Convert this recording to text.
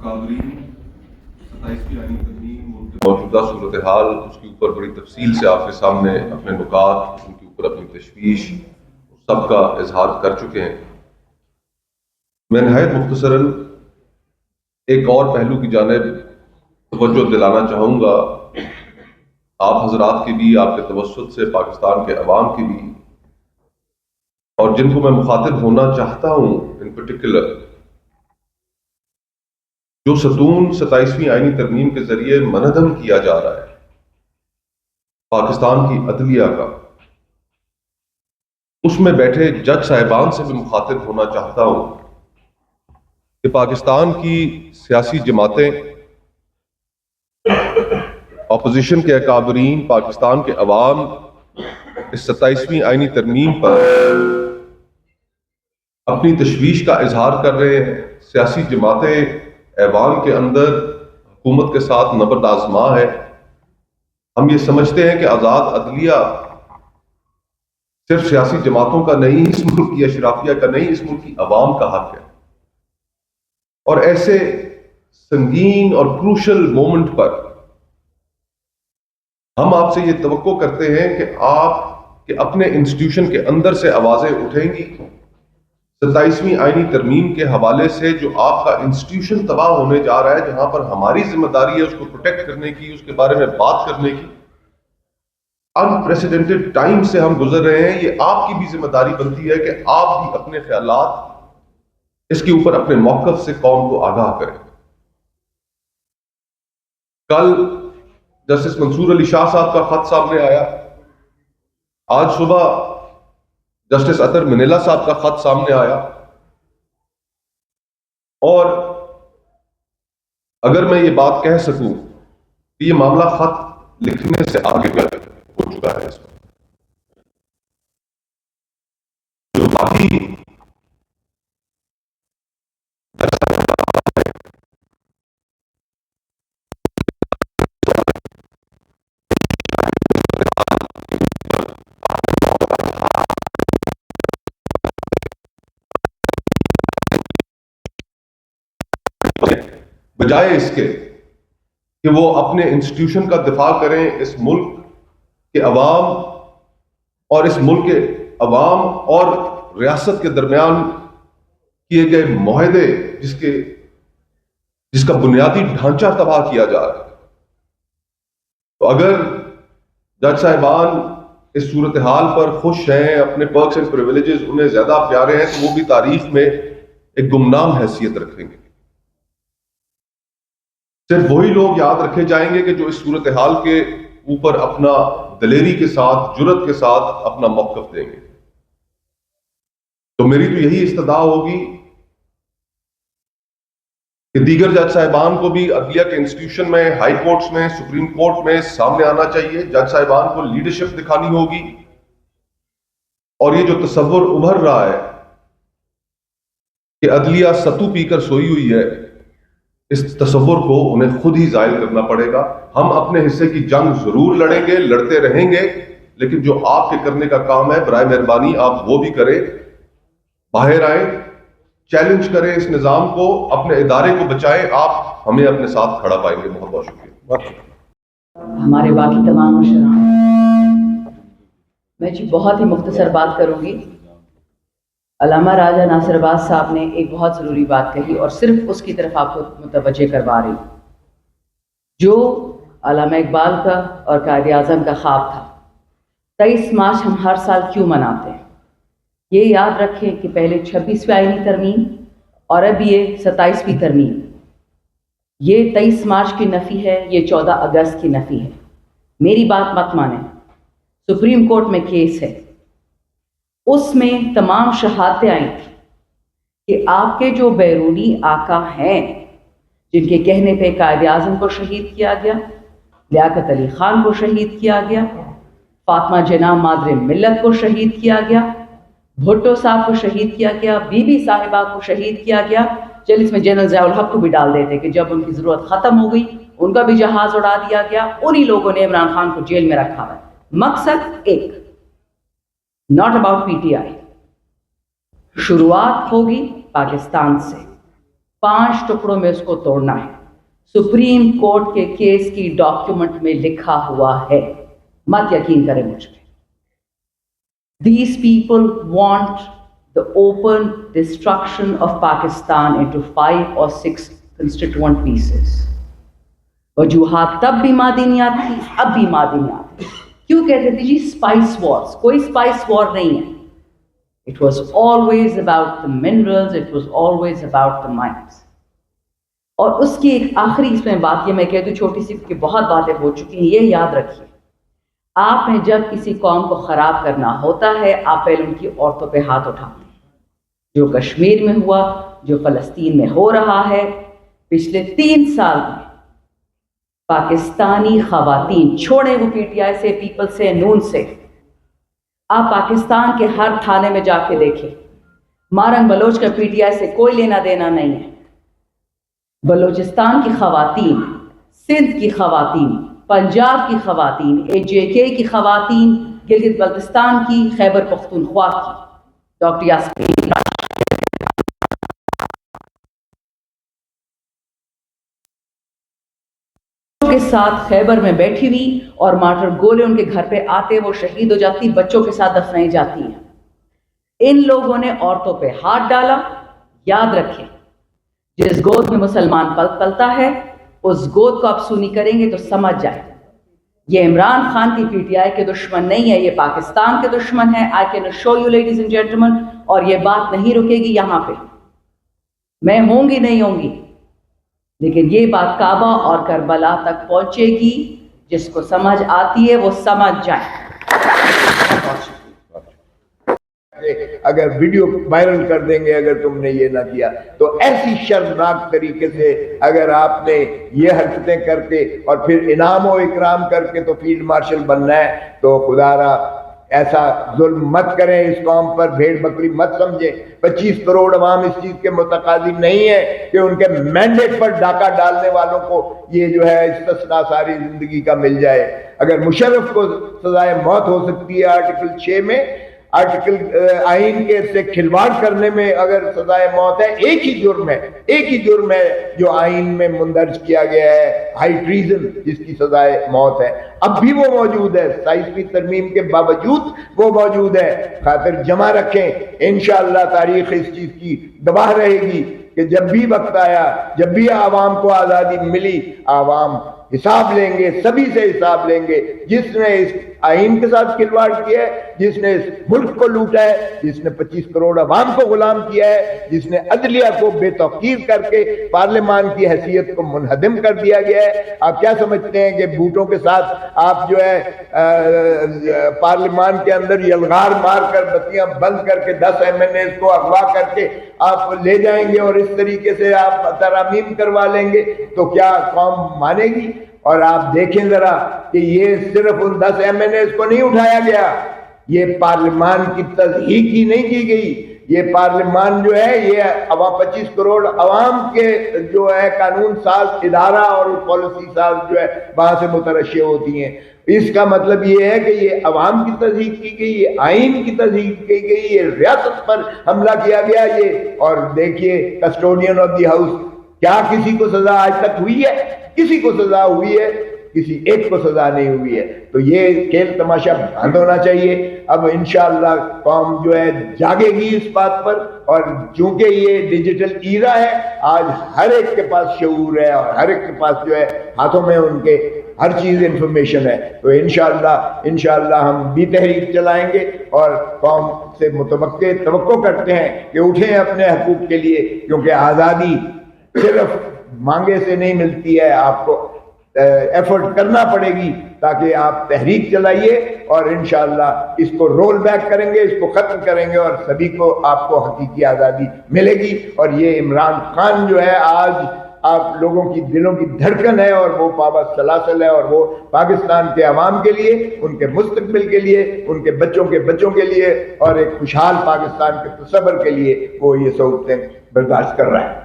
اکابرین 27ویں آئینی ترمیم موجودہ صورتحال اس کے اوپر بڑی تفصیل سے آپ کے سامنے اپنے نکات، ان کے اوپر اپنی تشویش سب کا اظہار کر چکے ہیں۔ میں نہایت مختصراً ایک اور پہلو کی جانب توجہ دلانا چاہوں گا، آپ حضرات کی بھی، آپ کے توسط سے پاکستان کے عوام کی بھی، اور جن کو میں مخاطب ہونا چاہتا ہوں ان پرٹیکولر، جو ستون 27ویں آئینی ترمیم کے ذریعے منہدم کیا جا رہا ہے پاکستان کی عدلیہ کا، اس میں بیٹھے جج صاحبان سے بھی مخاطب ہونا چاہتا ہوں کہ پاکستان کی سیاسی جماعتیں، اپوزیشن کے اکابرین، پاکستان کے عوام اس 27ویں آئینی ترمیم پر اپنی تشویش کا اظہار کر رہے ہیں۔ سیاسی جماعتیں ایوان کے اندر حکومت کے ساتھ نبرد آزما ہے۔ ہم یہ سمجھتے ہیں کہ آزاد عدلیہ صرف سیاسی جماعتوں کا نہیں، اس ملک کی اشرافیہ کا نہیں، اس ملک کی عوام کا حق ہے۔ اور ایسے سنگین اور کروشل مومنٹ پر ہم آپ سے یہ توقع کرتے ہیں کہ آپ کے اپنے انسٹیٹیوشن کے اندر سے آوازیں اٹھیں گی 27ویں آئینی ترمیم کے حوالے سے، جو آپ کا انسٹیٹیوشن تباہ ہونے جا رہا ہے، جہاں پر ہماری ذمہ داری ہے اس کو پروٹیکٹ کرنے کی، اس کے بارے میں بات کرنے کی۔ انپریسیڈنٹڈ ٹائم سے ہم گزر رہے ہیں، یہ آپ کی بھی ذمہ داری بنتی ہے کہ آپ بھی اپنے خیالات اس کے اوپر اپنے موقف سے قوم کو آگاہ کریں۔ کل جسٹس منصور علی شاہ صاحب کا خط سامنے آیا، آج صبح جسٹس اطہر منیلا صاحب کا خط سامنے آیا، اور اگر میں یہ بات کہہ سکوں کہ یہ معاملہ خط لکھنے سے آگے ہو چکا ہے۔ اس وقت جو باقی بجائے اس کے کہ وہ اپنے انسٹیٹیوشن کا دفاع کریں، اس ملک کے عوام اور اس ملک کے عوام اور ریاست کے درمیان کیے گئے معاہدے، جس کا بنیادی ڈھانچہ تباہ کیا جا رہا ہے۔ تو اگر جج صاحبان اس صورتحال پر خوش ہیں، اپنے پرکس اینڈ پریویلیجز انہیں زیادہ پیارے ہیں، تو وہ بھی تاریخ میں ایک گمنام حیثیت رکھیں گے۔ صرف وہی لوگ یاد رکھے جائیں گے کہ جو اس صورتحال کے اوپر اپنا دلیری کے ساتھ، جرت کے ساتھ اپنا موقف دیں گے۔ تو میری تو یہی استدعا ہوگی کہ دیگر جج صاحبان کو بھی عدلیہ کے انسٹیٹیوشن میں، ہائی کورٹس میں، سپریم کورٹ میں سامنے آنا چاہیے۔ جج صاحبان کو لیڈرشپ دکھانی ہوگی، اور یہ جو تصور ابھر رہا ہے کہ عدلیہ ستو پی کر سوئی ہوئی ہے، اس تصور کو انہیں خود ہی زائل کرنا پڑے گا۔ ہم اپنے حصے کی جنگ ضرور لڑیں گے، لڑتے رہیں گے، لیکن جو آپ کے کرنے کا کام ہے برائے مہربانی آپ وہ بھی کریں۔ باہر آئیں، چیلنج کریں اس نظام کو، اپنے ادارے کو بچائیں، آپ ہمیں اپنے ساتھ کھڑا پائیں گے۔ بہت بہت شکریہ۔ ہمارے باقی تمام مشران، میں بہت ہی مختصر بات کروں گی۔ علامہ راجہ ناصر عباس صاحب نے ایک بہت ضروری بات کہی، اور صرف اس کی طرف آپ کو متوجہ کروا رہی، جو علامہ اقبال کا اور قائد اعظم کا خواب تھا۔ 23 مارچ ہم ہر سال کیوں مناتے ہیں؟ یہ یاد رکھیں کہ پہلے 26ویں آئینی ترمیم اور اب یہ 27ویں ترمیم، یہ 23 مارچ کی نفی ہے، یہ 14 اگست کی نفی ہے۔ میری بات مت مانیں، سپریم کورٹ میں کیس ہے، اس میں تمام شہادتیں آئی تھیں کہ آپ کے جو بیرونی آقا ہیں، جن کے کہنے پہ قائد اعظم کو شہید کیا گیا، لیاقت علی خان کو شہید کیا گیا، فاطمہ جناح مادر ملت کو شہید کیا گیا، بھٹو صاحب کو شہید کیا گیا، بی بی صاحبہ کو شہید کیا گیا۔ چل اس میں جنرل ضیاء الحق کو بھی ڈال دیتے کہ جب ان کی ضرورت ختم ہو گئی ان کا بھی جہاز اڑا دیا گیا، انہی لوگوں نے عمران خان کو جیل میں رکھا ہے۔ مقصد ایک، not about P T I. شروعات ہوگی پاکستان سے، 5 टुकड़ों में उसको तोड़ना है। सुप्रीम कोर्ट के केस की डॉक्यूमेंट में लिखा हुआ है, मत यकीन करें मुझ पे। These people want the open destruction of Pakistan into 5 or 6 constituent pieces. वजूहात तब भी मादनियात थी, अब भी मादनियात थी। क्यों कहते थे जी स्पाइस वॉर्स? कोई स्पाइस वॉर नहीं है। It was always about the minerals, it was always about the mines. और उसकी एक आखिरी इसमें बात ये मैं कह दूं, छोटी सी, कि बहुत बातें हो चुकी हैं, ये याद रखिए, आपने जब किसी कौम को खराब करना होता है, आप पहले उनकी औरतों पे हाथ उठाते हैं। जो कश्मीर में हुआ, जो फलस्तीन में हो रहा है, पिछले 3 साल में पाकिस्तानी खवातीन, छोड़े वो पीटीआई से, पीपल से, नून से, आप पाकिस्तान के हर थाने में जाके देखें, मारंग बलोच का पीटीआई से कोई लेना देना नहीं है। बलोचिस्तान की खवातीन, सिंध की खवातीन, पंजाब की खवातीन, AJK की खवातीन, गिलगित बल्तिस्तान की, खैबर पख्तूनख्वा की, डॉक्टर यास्मीन के साथ खैबर में बैठी हुई, और मार्टर गोले उनके घर पे आते, वो शहीद हो जाती, बच्चों के साथ दफनाई जाती हैं। इन लोगों ने औरतों पे हाथ डाला। याद रखें, जिस गोद में मुसलमान पलता है, उस गोद को आप सुनी करेंगे तो समझ जाए, ये इमरान खान की पीटीआई के दुश्मन नहीं है, ये पाकिस्तान के दुश्मन है। I can show you ladies and gentleman, और ये बात नहीं रुकेगी यहाँ पे, मैं होंगी नहीं होंगी, लेकिन ये बात काबा और करबला तक पहुंचेगी। जिसको समझ आती है वो समझ जाए। अगर वीडियो वायरल कर देंगे अगर तुमने ये ना किया तो, ऐसी शर्मनाक तरीके से अगर आपने ये हरकतें करके और फिर इनाम और इकराम करके तो फील्ड मार्शल बनना है, तो खुदारा ऐसा जुल्म मत करें इस कौम पर, भेड़ बकरी मत समझें। 25 करोड़ अवाम इस चीज के मुतकादी नहीं है कि उनके मैंडेट पर डाका डालने वालों को ये जो है इस्तिस्ना सारी जिंदगी का मिल जाए। अगर मुशर्रफ को सजाए मौत हो सकती है आर्टिकल 6 में, आर्टिकल आइन के से खिलवाड़ करने में अगर सजाए मौत है, एक ही जुर्म है, एक ही जुर्म है जो आइन में मुंदर्ज किया गया है, हाई ट्रीजन, जिसकी सजाए मौत है। अब भी वो मौजूद है, 27वीं तरमीम के बावजूद वो मौजूद है। खातिर जमा रखें, इंशाअल्लाह तारीख इस चीज की गवाह रहेगी कि जब भी वक्त आया, जब भी आवाम को आज़ादी मिली, आवाम हिसाब लेंगे, सभी से हिसाब लेंगे। जिसने इस आइन के साथ खिलवाड़ किया है, जिसने इस मुल्क को लूटा है, जिसने 25 करोड़ अवाम को गुलाम किया है, जिसने अदलिया को बेतौकीर करके पार्लियामान की हैसियत को मुनहदम कर दिया गया है। आप क्या समझते हैं कि बूटों के साथ आप जो है पार्लियामान के अंदर यलगार मार कर, बत्तियां बंद करके, 10 MNA को अगवा करके आप ले जाएंगे और इस तरीके से आप तरामीम करवा लेंगे, तो क्या कौम मानेगी? और आप देखें जरा कि ये सिर्फ उन 10 MNA को नहीं उठाया गया, ये पार्लियामान की तज़हीक ही नहीं की गई। ये पार्लियामान जो है, ये 25 करोड़ अवाम के जो है कानून साज इदारा और पॉलिसी साज जो है वहां से मुतरश्शे होती हैं। इसका मतलब ये है कि ये अवाम की तज़हीक की गई, ये आइन की तज़हीक की गई, ये रियासत पर हमला किया गया। ये और देखिए कस्टोडियन ऑफ द हाउस, क्या किसी को सजा आज तक हुई है? किसी को सजा हुई है? किसी एक को सजा नहीं हुई है। तो ये खेल तमाशा बंद होना चाहिए। अब इंशाअल्लाह कौम जो है जागेगी इस बात पर, और चूंकि ये डिजिटल ईरा है, आज हर एक के पास शऊर है और हर एक के पास जो है हाथों में उनके हर चीज़ इंफॉर्मेशन है। तो इंशाअल्लाह हम भी तहरीक चलाएंगे और कौम से तवक्को करते हैं कि उठें अपने हकूक़ के लिए, क्योंकि आज़ादी सिर्फ मांगे से नहीं मिलती है, आपको एफर्ट करना पड़ेगी ताकि आप तहरीक चलाइए और इंशाअल्लाह इसको रोल बैक करेंगे, इसको ख़त्म करेंगे और सभी को आपको हकीकी आज़ादी मिलेगी। और ये इमरान खान जो है आज आप लोगों की दिलों की धड़कन है और वो पावा सलासल है, और वो पाकिस्तान के अवाम के लिए, उनके मुस्तकबिल के लिए, उनके बच्चों के बच्चों के लिए और एक खुशहाल पाकिस्तान के तसव्वुर के लिए वो ये सहूलतें बर्दाश्त कर रहा है।